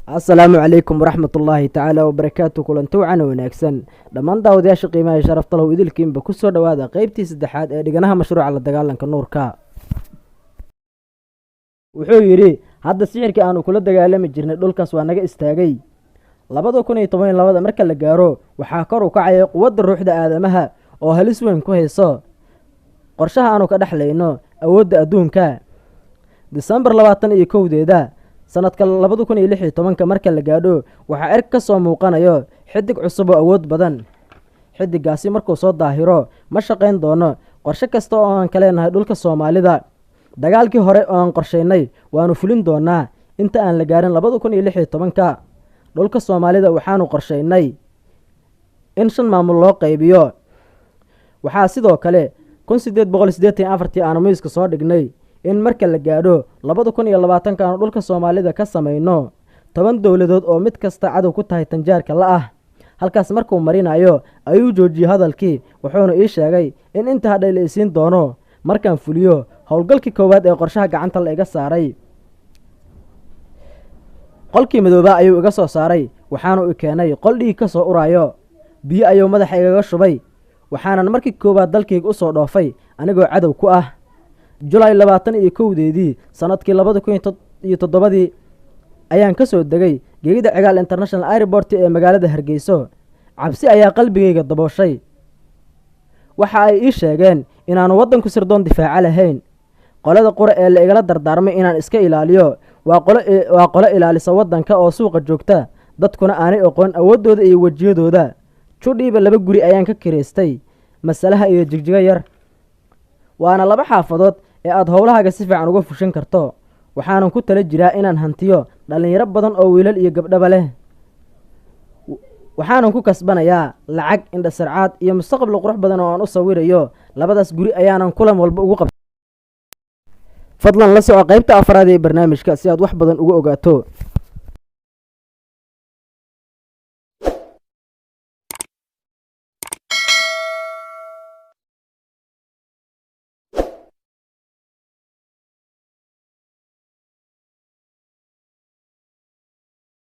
السلام عليكم ورحمة الله تعالى وبركاته كلنتو وعنا وناكسن دمان داودياشا qiimaha sharafta leh idilkiinba ku soo dhawaada qaybtii saddexaad ee dhiganaha mashruuca la dagaalanka nuurka wuxuu yiri hadda sixirka aanu kula dagaalami jirnay dhulkaas waa naga istaagay 2012 marka la gaaro waxa kor u kacay quwadda ruuxda aadamaha oo halis weyn ku hayso qorshaha aanu ka dhaxlayno awoodda adduunka December 21deeda sanadka 2016 marka la gaadho waxa erg ka soo muuqanayo xidig cusub oo awood badan xidigaasi markuu soo daahiro ma shaqeyn doono qorshe kasta oo aan kaleenahay dhulka Soomaalida dagaalkii hore oo aan qorsheynay waanu fulin doonaa inta aan la gaarin 2016 dhulka Soomaalida waxaanu qorsheynay in shan maamul loo qaybiyo waxaa sidoo kale 1884 aanu miiska soo dhignay in marka la gaadho 2020 aanu dhulka Soomaalida ka sameeyno 10 dawladood oo mid kasta cadow ku tahay tanjaarka la ah halkaas markuu marinayo ayuu joojiyay hadalkii wuxuuna ii sheegay in inta hadhay la isiin doono markaan fuliyo howlgalkii koowaad ee qorshaha gacanta la iga saaray qolkii madooba ayuu iga soo saaray waxaanu u keenay qol dhiig ka soo urayo biyo ayuu madaxa igaga shubay waxaanan markii koowaad dalkayga u soo dhoofay anigoo cadow ku ah July 21deedii sanadkii 2007 ayaan ka soo degay geeyada Cigaal International Airport ee magaalada Hargeysa cabsi ayaa qalbigayga dabooshay waxa ay ii sheegeen inaan wadanku sirdoon difaac lahayn qolada qura ee la igala dardaarmay inaan iska ilaaliyo waa qolo ilaalisa wadanka oo suuqa joogta dadkuna aanay aqoon awoodooda iyo wajiyadooda judhiiba laba guri ayaan ka kireystay masalaha iyo jigjiga yar waana laba xaafadood ee aad howlahaaga si fiican uga fushin karto waxaanan ku tala jiraa inaan hantiyo dhalinyaro badan oo wiilal iyo gabdhaba leh waxaanan ku kasbanayaa lacag indha sarcaad iyo mustaqbal qurux badan oo aan u sawirayo labadaas guri ayaanan kulan walba ugu qabtay fadlan la soco qaybta afraad ee barnaamijka si aad wax badan uga ogaato